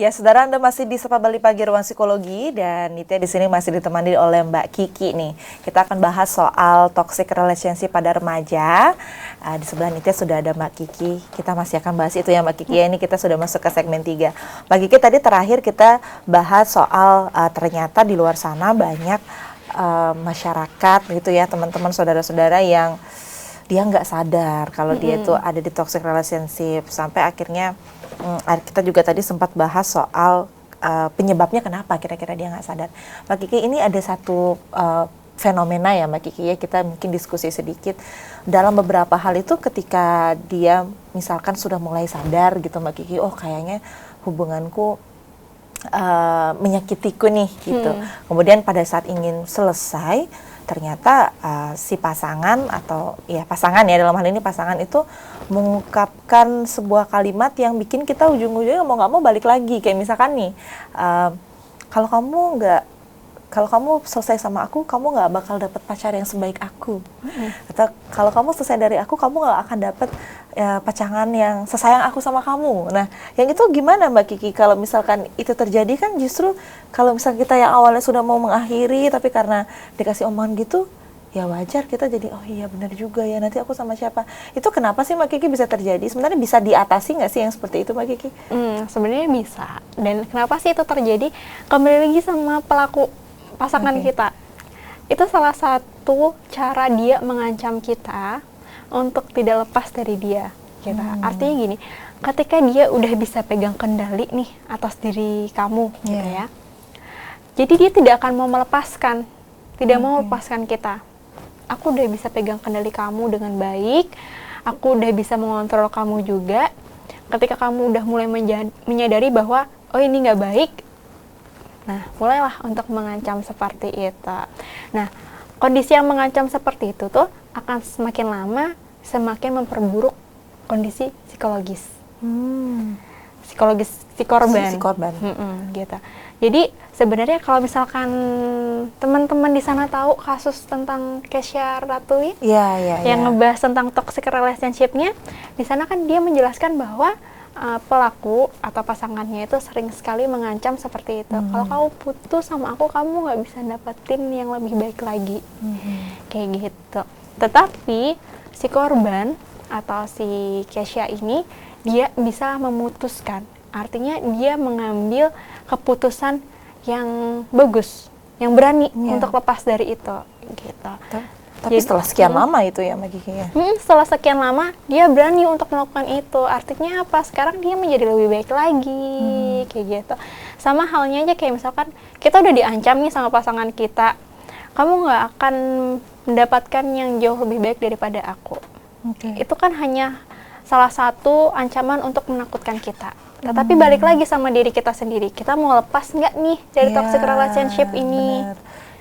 Ya, saudara, Anda masih di Sapa Bali Pagi Ruang Psikologi dan Nitya di sini masih ditemani oleh Mbak Kiki nih. Kita akan bahas soal toxic relationship pada remaja. Di sebelah Nitya sudah ada Mbak Kiki. Kita masih akan bahas itu ya Mbak Kiki. Ini kita sudah masuk ke segmen 3. Mbak Kiki, tadi terakhir kita bahas soal ternyata di luar sana banyak masyarakat gitu ya, teman-teman saudara-saudara yang dia nggak sadar kalau dia itu ada di toxic relationship, sampai akhirnya kita juga tadi sempat bahas soal penyebabnya kenapa kira-kira dia nggak sadar. Mbak Kiki, ini ada satu fenomena ya Mbak Kiki ya, kita mungkin diskusi sedikit. Dalam beberapa hal itu ketika dia misalkan sudah mulai sadar gitu Mbak Kiki, oh kayaknya hubunganku menyakitiku nih gitu. Kemudian pada saat ingin selesai, ternyata si pasangan atau ya pasangan ya, dalam hal ini pasangan itu mengungkapkan sebuah kalimat yang bikin kita ujung-ujungnya mau nggak mau balik lagi. Kayak misalkan nih, kalau kamu selesai sama aku, kamu nggak bakal dapet pacar yang sebaik aku. Atau kalau kamu selesai dari aku, kamu nggak akan dapet pacangan yang sesayang aku sama kamu. Nah, yang itu gimana Mbak Kiki? Kalau misalkan itu terjadi kan justru kalau misalkan kita yang awalnya sudah mau mengakhiri, tapi karena dikasih omongan gitu, ya wajar kita jadi, oh iya benar juga ya, nanti aku sama siapa. Itu kenapa sih Mbak Kiki bisa terjadi? Sebenarnya bisa diatasi nggak sih yang seperti itu Mbak Kiki? Sebenarnya bisa. Dan kenapa sih itu terjadi? Kembali lagi sama pelaku pasangan kita. Itu salah satu cara dia mengancam kita untuk tidak lepas dari dia. Artinya gini, ketika dia udah bisa pegang kendali nih atas diri kamu, gitu ya. Jadi dia tidak akan mau melepaskan, tidak mau melepaskan kita. Aku udah bisa pegang kendali kamu dengan baik, aku udah bisa mengontrol kamu juga. Ketika kamu udah mulai menyadari bahwa, oh ini nggak baik, nah mulailah untuk mengancam seperti itu. Nah, kondisi yang mengancam seperti itu tuh akan semakin lama semakin memperburuk kondisi psikologis. Psikologis si korban. Gitu. Jadi sebenarnya kalau misalkan teman-teman di sana tahu kasus tentang Kesha Ratuli yang ngebahas tentang toxic relationship-nya, di sana kan dia menjelaskan bahwa pelaku atau pasangannya itu sering sekali mengancam seperti itu. Kalau kamu putus sama aku, kamu nggak bisa dapetin yang lebih baik lagi. Kayak gitu. Tetapi si korban atau si Kesha ini, dia bisa memutuskan. Artinya dia mengambil keputusan yang bagus, yang berani untuk lepas dari itu. Gitu. Tapi setelah sekian lama itu ya Mbak Kiki ya? Setelah sekian lama dia berani untuk melakukan itu. Artinya apa? Sekarang dia menjadi lebih baik lagi, kayak gitu. Sama halnya aja kayak misalkan kita udah diancam nih sama pasangan kita, kamu nggak akan mendapatkan yang jauh lebih baik daripada aku. Itu kan hanya salah satu ancaman untuk menakutkan kita. Tetapi balik lagi sama diri kita sendiri, kita mau lepas nggak nih dari toxic relationship ini?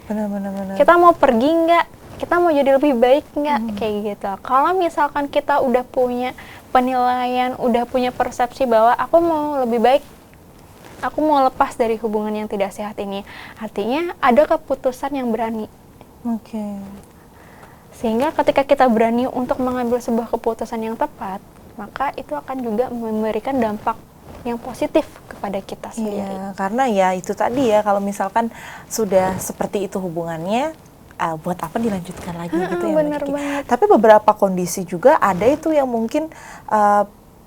Benar. Kita mau pergi nggak? Kita mau jadi lebih baik nggak? Kayak gitu. Kalau misalkan kita udah punya penilaian, udah punya persepsi bahwa aku mau lebih baik, aku mau lepas dari hubungan yang tidak sehat ini, artinya ada keputusan yang berani. Sehingga ketika kita berani untuk mengambil sebuah keputusan yang tepat, maka itu akan juga memberikan dampak yang positif kepada kita sendiri. Iya, karena ya itu tadi ya, kalau misalkan sudah seperti itu hubungannya, buat apa dilanjutkan lagi gitu ya Mbak Kiki. Tapi beberapa kondisi juga ada itu yang mungkin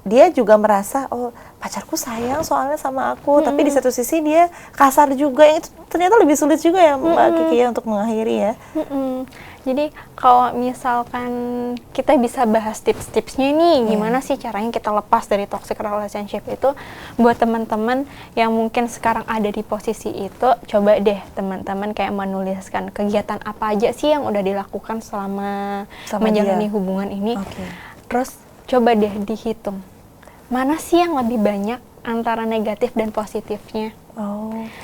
dia juga merasa, oh pacarku sayang soalnya sama aku, tapi di satu sisi dia kasar juga, yang itu ternyata lebih sulit juga ya Mbak Kiki ya untuk mengakhiri ya. Jadi kalau misalkan kita bisa bahas tips-tipsnya nih, gimana sih caranya kita lepas dari toxic relationship itu, buat teman-teman yang mungkin sekarang ada di posisi itu, coba deh teman-teman kayak menuliskan kegiatan apa aja sih yang udah dilakukan selama menjalani hubungan ini. Terus coba deh dihitung, mana sih yang lebih banyak antara negatif dan positifnya.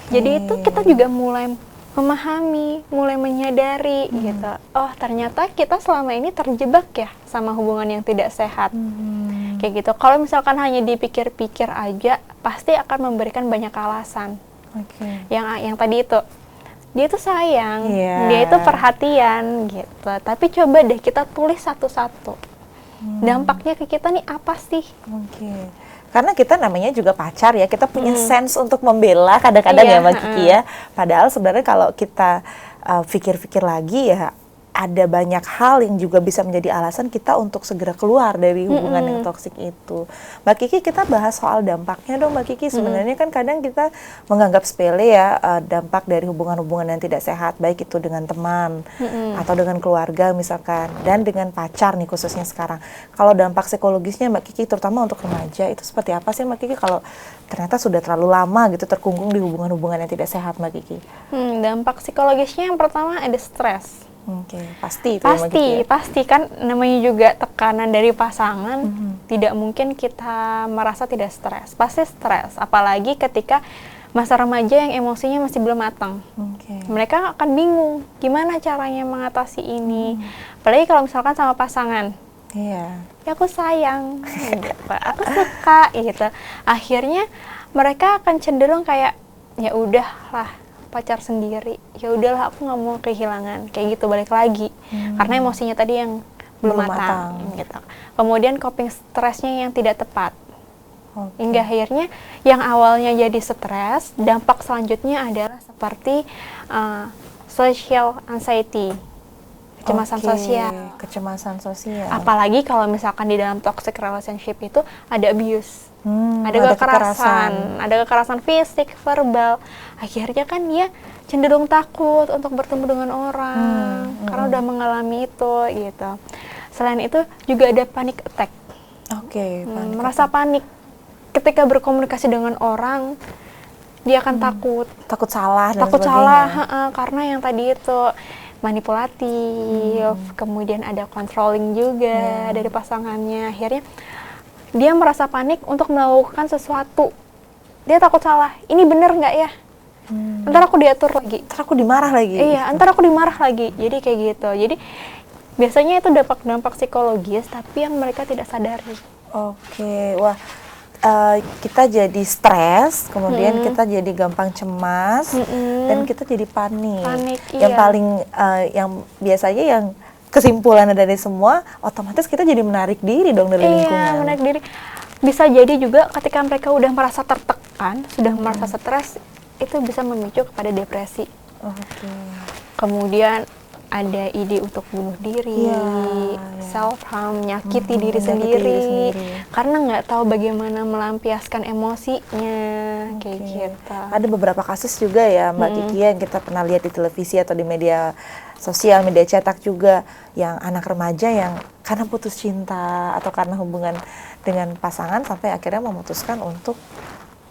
Jadi itu kita juga mulai memahami, mulai menyadari gitu. Oh ternyata kita selama ini terjebak ya sama hubungan yang tidak sehat. Kayak gitu. Kalau misalkan hanya dipikir-pikir aja, pasti akan memberikan banyak alasan. Yang tadi itu, dia tuh sayang, dia itu perhatian gitu. Tapi coba deh kita tulis satu-satu. Dampaknya ke kita nih apa sih? Karena kita namanya juga pacar ya, kita punya sense untuk membela kadang-kadang Iya, ya Mbak Kiki ya. Padahal sebenarnya kalau kita pikir-pikir lagi ya, ada banyak hal yang juga bisa menjadi alasan kita untuk segera keluar dari hubungan yang toksik itu. Mbak Kiki, kita bahas soal dampaknya dong Mbak Kiki. Sebenarnya kan kadang kita menganggap sepele ya dampak dari hubungan-hubungan yang tidak sehat, baik itu dengan teman atau dengan keluarga misalkan, dan dengan pacar nih khususnya sekarang. Kalau dampak psikologisnya Mbak Kiki, terutama untuk remaja, itu seperti apa sih Mbak Kiki kalau ternyata sudah terlalu lama gitu terkungkung di hubungan-hubungan yang tidak sehat Mbak Kiki? Dampak psikologisnya yang pertama ada stres. Oke, pasti itu ya, Mbak Kiki ya? Pasti kan namanya juga tekanan dari pasangan, tidak mungkin kita merasa tidak stres, pasti stres, apalagi ketika masa remaja yang emosinya masih belum matang. Mereka akan bingung gimana caranya mengatasi ini, apalagi kalau misalkan sama pasangan. Iya. Ya aku sayang, gitu. Aku suka, gitu. Akhirnya mereka akan cenderung kayak ya udahlah, pacar sendiri, ya udahlah aku nggak mau kehilangan, kayak gitu, balik lagi karena emosinya tadi yang belum matang gitu. Kemudian coping stresnya yang tidak tepat, hingga akhirnya yang awalnya jadi stres, dampak selanjutnya adalah seperti social anxiety, kecemasan sosial. Apalagi kalau misalkan di dalam toxic relationship itu ada abuse. Ada kekerasan fisik, verbal. Akhirnya kan dia cenderung takut untuk bertemu dengan orang karena udah mengalami itu gitu. Selain itu juga ada panic attack. Merasa panik ketika berkomunikasi dengan orang, dia akan takut salah, karena yang tadi itu manipulatif, kemudian ada controlling juga dari pasangannya. Akhirnya dia merasa panik untuk melakukan sesuatu. Dia takut salah. Ini bener nggak ya? Ntar aku diatur lagi. Ntar aku dimarah lagi. Iya, ntar aku dimarah lagi. Jadi kayak gitu. Jadi biasanya itu dampak psikologis, tapi yang mereka tidak sadari. Wah, kita jadi stres, kemudian kita jadi gampang cemas, dan kita jadi panik. Yang paling, yang biasanya yang kesimpulannya dari semua, otomatis kita jadi menarik diri dong dari lingkungan. Iya, menarik diri. Bisa jadi juga ketika mereka udah merasa tertekan, sudah merasa stres, itu bisa memicu kepada depresi. Kemudian ada ide untuk bunuh diri, self-harm, nyakiti diri sendiri, karena nggak tahu bagaimana melampiaskan emosinya, kayak gitu. Ada beberapa kasus juga ya Mbak Kiki yang kita pernah lihat di televisi atau di media sosial, media cetak juga, yang anak remaja yang karena putus cinta atau karena hubungan dengan pasangan sampai akhirnya memutuskan untuk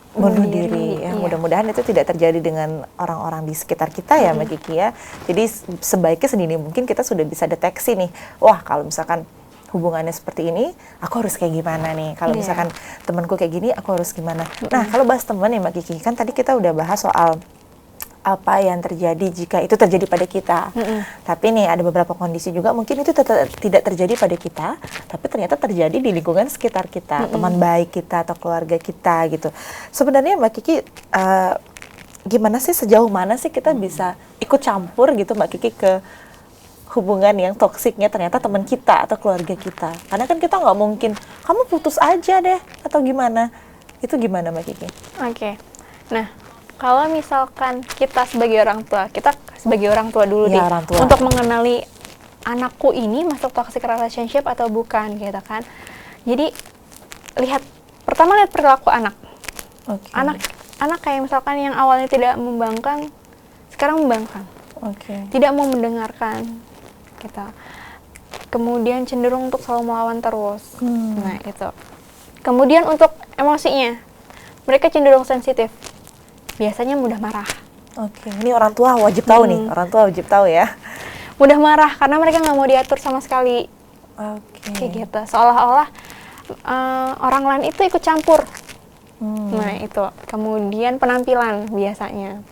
bunuh diri. Ya, mudah-mudahan itu tidak terjadi dengan orang-orang di sekitar kita ya Mbak Kiki ya. Jadi sebaiknya sedini mungkin kita sudah bisa deteksi nih, wah kalau misalkan hubungannya seperti ini, aku harus kayak gimana nih? Kalau misalkan temanku kayak gini, aku harus gimana? Nah, kalau bahas teman ya Mbak Kiki, kan tadi kita udah bahas soal apa yang terjadi jika itu terjadi pada kita. Tapi nih ada beberapa kondisi juga mungkin itu tidak terjadi pada kita, tapi ternyata terjadi di lingkungan sekitar kita, teman baik kita atau keluarga kita gitu. Sebenarnya Mbak Kiki, gimana sih, sejauh mana sih kita bisa ikut campur gitu Mbak Kiki ke hubungan yang toksiknya ternyata teman kita atau keluarga kita? Karena kan kita nggak mungkin, kamu putus aja deh atau gimana. Itu gimana Mbak Kiki? Nah, kalau misalkan kita sebagai orang tua dulu ya, untuk mengenali anakku ini masuk toxic relationship atau bukan gitu kan. Jadi pertama lihat perilaku anak. Anak kayak misalkan yang awalnya tidak membangkang, sekarang membangkang. Tidak mau mendengarkan gitu. Kemudian cenderung untuk selalu melawan terus. Nah, itu. Kemudian untuk emosinya, mereka cenderung sensitif. Biasanya mudah marah. Ini orang tua wajib tahu nih, orang tua wajib tahu ya. Mudah marah karena mereka nggak mau diatur sama sekali. Kayak gitu, seolah-olah orang lain itu ikut campur. Nah itu. Kemudian penampilan biasanya.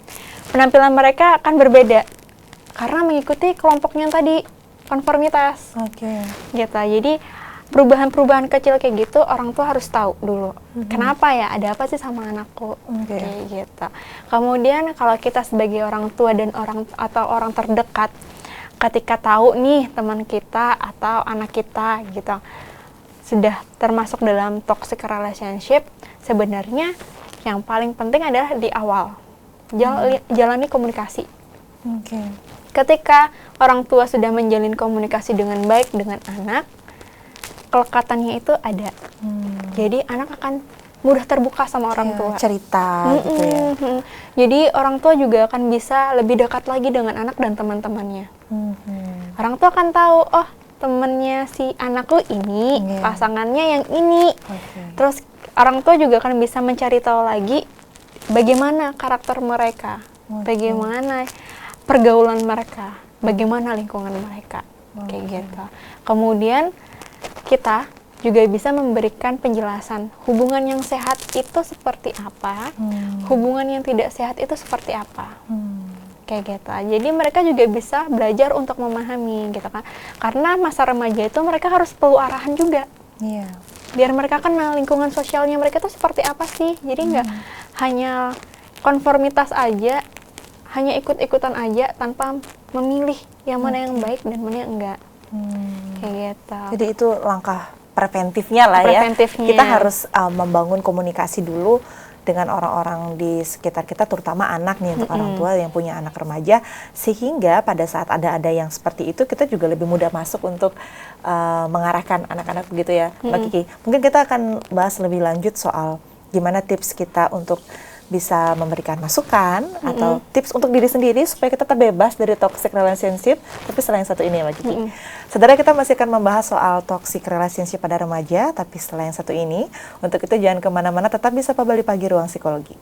Penampilan mereka akan berbeda karena mengikuti kelompoknya tadi, konformitas. Gitu, jadi perubahan-perubahan kecil kayak gitu orang tua harus tahu dulu. Kenapa ya, ada apa sih sama anakku, kayak gitu. Kemudian kalau kita sebagai orang tua dan orang terdekat, ketika tahu nih teman kita atau anak kita gitu, sudah termasuk dalam toxic relationship, sebenarnya yang paling penting adalah di awal jalani komunikasi. Oke. Ketika orang tua sudah menjalin komunikasi dengan baik dengan anak, kelekatannya itu ada. Jadi anak akan mudah terbuka sama orang tua. Cerita gitu ya. Jadi orang tua juga akan bisa lebih dekat lagi dengan anak dan teman-temannya. Orang tua akan tahu, oh temennya si anakku ini, pasangannya yang ini. Terus orang tua juga akan bisa mencari tahu lagi bagaimana karakter mereka, bagaimana pergaulan mereka, bagaimana lingkungan mereka, kayak gitu. Kemudian kita juga bisa memberikan penjelasan hubungan yang sehat itu seperti apa, hubungan yang tidak sehat itu seperti apa. Kayak gitu. Jadi mereka juga bisa belajar untuk memahami gitu kan. Karena masa remaja itu mereka harus perlu arahan juga. Iya. Biar mereka kenal lingkungan sosialnya mereka itu seperti apa sih. Jadi nggak hanya konformitas aja, hanya ikut-ikutan aja tanpa memilih yang mana yang baik dan mana yang enggak. Kayak gitu. Jadi itu langkah preventifnya lah Preventifnya. ya. Kita harus membangun komunikasi dulu dengan orang-orang di sekitar kita, terutama anak nih, untuk orang tua yang punya anak remaja, sehingga pada saat ada yang seperti itu kita juga lebih mudah masuk untuk mengarahkan anak-anak begitu ya, Mbak Kiki. Mungkin kita akan bahas lebih lanjut soal gimana tips kita untuk bisa memberikan masukan atau tips untuk diri sendiri supaya kita terbebas dari toxic relationship. Tapi selain satu ini, Mbak Kiki, saudara, kita masih akan membahas soal toxic relationship pada remaja. Tapi setelah yang satu ini, untuk itu jangan kemana-mana, tetap di Sapa Bali Pagi Ruang Psikologi.